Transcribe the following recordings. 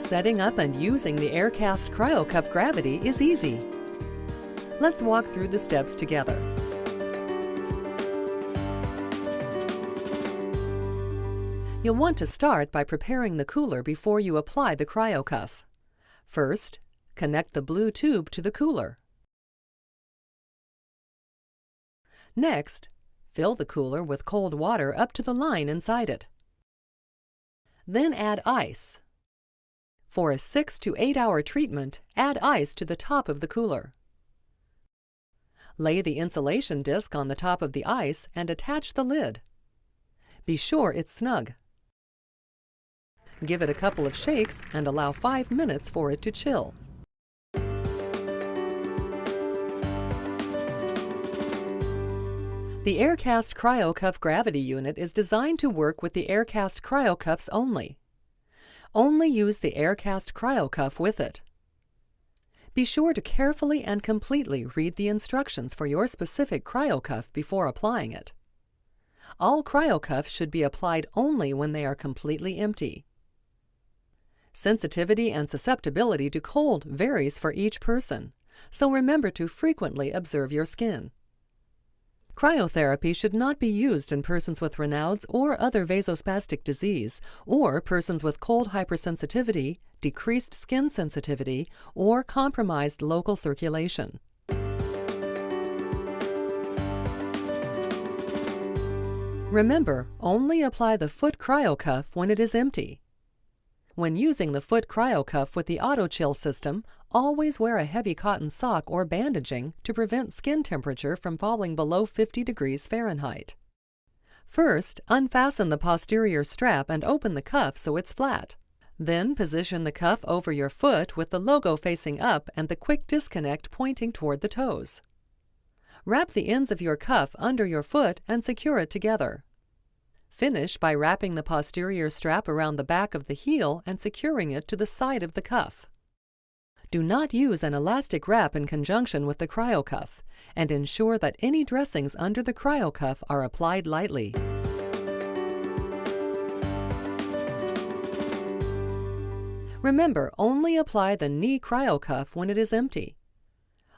Setting up and using the Aircast Cryo-Cuff Gravity is easy. Let's walk through the steps together. You'll want to start by preparing the cooler before you apply the Cryo-Cuff. First, connect the blue tube to the cooler. Next, fill the cooler with cold water up to the line inside it. Then add ice. For a 6 to 8 hour treatment, add ice to the top of the cooler. Lay the insulation disc on the top of the ice and attach the lid. Be sure it's snug. Give it a couple of shakes and allow 5 minutes for it to chill. The Aircast Cryo-Cuff Gravity Unit is designed to work with the Aircast Cryo-Cuffs only. Only use the Aircast Cryo-Cuff with it. Be sure to carefully and completely read the instructions for your specific Cryo-Cuff before applying it. All Cryo-Cuffs should be applied only when they are completely empty. Sensitivity and susceptibility to cold varies for each person, so remember to frequently observe your skin. Cryotherapy should not be used in persons with Raynaud's or other vasospastic disease, or persons with cold hypersensitivity, decreased skin sensitivity, or compromised local circulation. Remember, only apply the foot Cryo-Cuff when it is empty. When using the foot Cryo-Cuff with the auto-chill system, always wear a heavy cotton sock or bandaging to prevent skin temperature from falling below 50 degrees Fahrenheit. First, unfasten the posterior strap and open the cuff so it's flat. Then position the cuff over your foot with the logo facing up and the quick disconnect pointing toward the toes. Wrap the ends of your cuff under your foot and secure it together. Finish by wrapping the posterior strap around the back of the heel and securing it to the side of the cuff. Do not use an elastic wrap in conjunction with the Cryo-Cuff, and ensure that any dressings under the Cryo-Cuff are applied lightly. Remember, only apply the knee Cryo-Cuff when it is empty.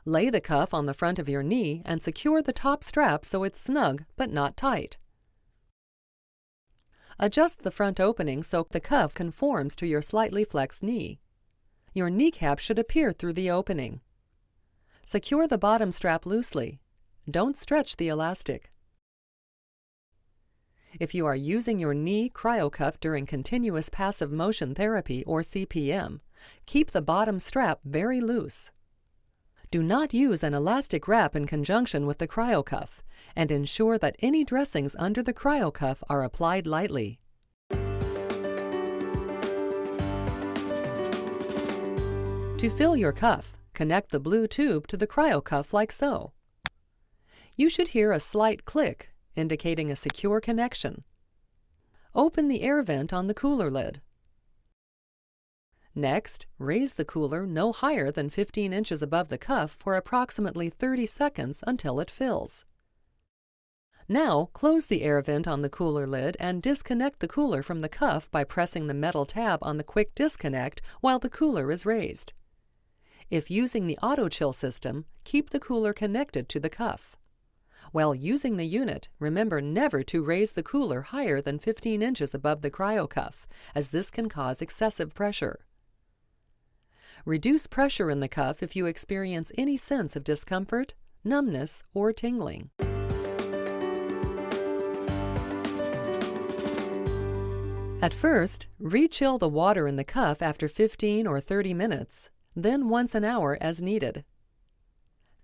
Lay the cuff on the front of your knee and secure the top strap so it's snug but not tight. Adjust the front opening so the cuff conforms to your slightly flexed knee. Your kneecap should appear through the opening. Secure the bottom strap loosely. Don't stretch the elastic. If you are using your knee Cryo-Cuff during continuous passive motion therapy or CPM, keep the bottom strap very loose. Do not use an elastic wrap in conjunction with the Cryo-Cuff, and ensure that any dressings under the Cryo-Cuff are applied lightly. To fill your cuff, connect the blue tube to the Cryo-Cuff like so. You should hear a slight click, indicating a secure connection. Open the air vent on the cooler lid. Next, raise the cooler no higher than 15 inches above the cuff for approximately 30 seconds until it fills. Now, close the air vent on the cooler lid and disconnect the cooler from the cuff by pressing the metal tab on the quick disconnect while the cooler is raised. If using the auto-chill system, keep the cooler connected to the cuff. While using the unit, remember never to raise the cooler higher than 15 inches above the Cryo-Cuff, as this can cause excessive pressure. Reduce pressure in the cuff if you experience any sense of discomfort, numbness, or tingling. At first, re-chill the water in the cuff after 15 or 30 minutes, then once an hour as needed.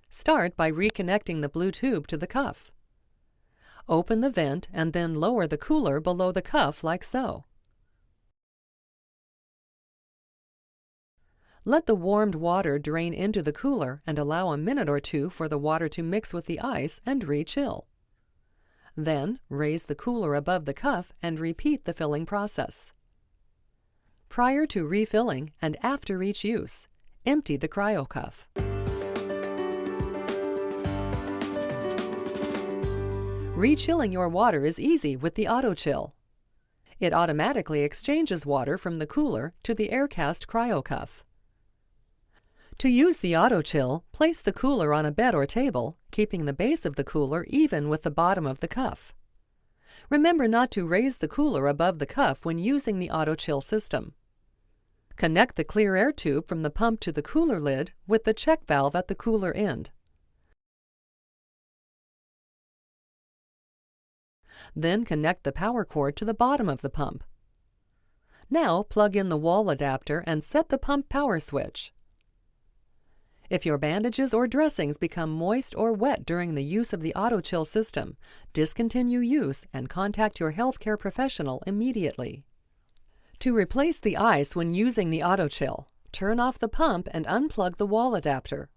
Start by reconnecting the blue tube to the cuff. Open the vent and then lower the cooler below the cuff like so. Let the warmed water drain into the cooler and allow a minute or two for the water to mix with the ice and re-chill. Then, raise the cooler above the cuff and repeat the filling process. Prior to refilling and after each use, empty the Cryo-Cuff. Re-chilling your water is easy with the auto-chill. It automatically exchanges water from the cooler to the Aircast Cryo-Cuff. To use the auto-chill, place the cooler on a bed or table, keeping the base of the cooler even with the bottom of the cuff. Remember not to raise the cooler above the cuff when using the auto-chill system. Connect the clear air tube from the pump to the cooler lid with the check valve at the cooler end. Then connect the power cord to the bottom of the pump. Now plug in the wall adapter and set the pump power switch. If your bandages or dressings become moist or wet during the use of the auto-chill system, discontinue use and contact your healthcare professional immediately. To replace the ice when using the auto-chill, turn off the pump and unplug the wall adapter.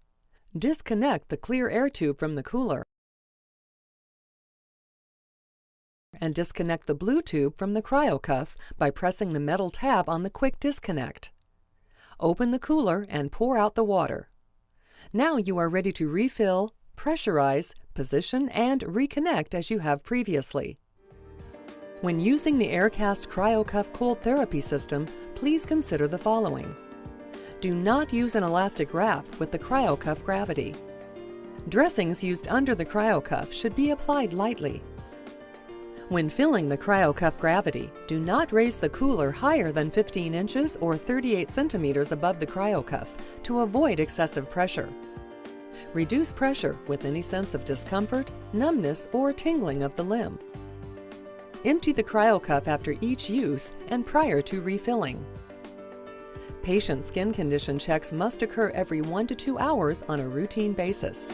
Disconnect the clear air tube from the cooler and disconnect the blue tube from the Cryo-Cuff by pressing the metal tab on the quick disconnect. Open the cooler and pour out the water. Now you are ready to refill, pressurize, position, and reconnect as you have previously. When using the Aircast Cryo-Cuff cold therapy system, please consider the following. Do not use an elastic wrap with the Cryo-Cuff gravity. Dressings used under the Cryo-Cuff should be applied lightly. When filling the Cryo-Cuff gravity, do not raise the cooler higher than 15 inches or 38 centimeters above the Cryo-Cuff to avoid excessive pressure. Reduce pressure with any sense of discomfort, numbness, or tingling of the limb. Empty the Cryo-Cuff after each use and prior to refilling. Patient skin condition checks must occur every 1 to 2 hours on a routine basis.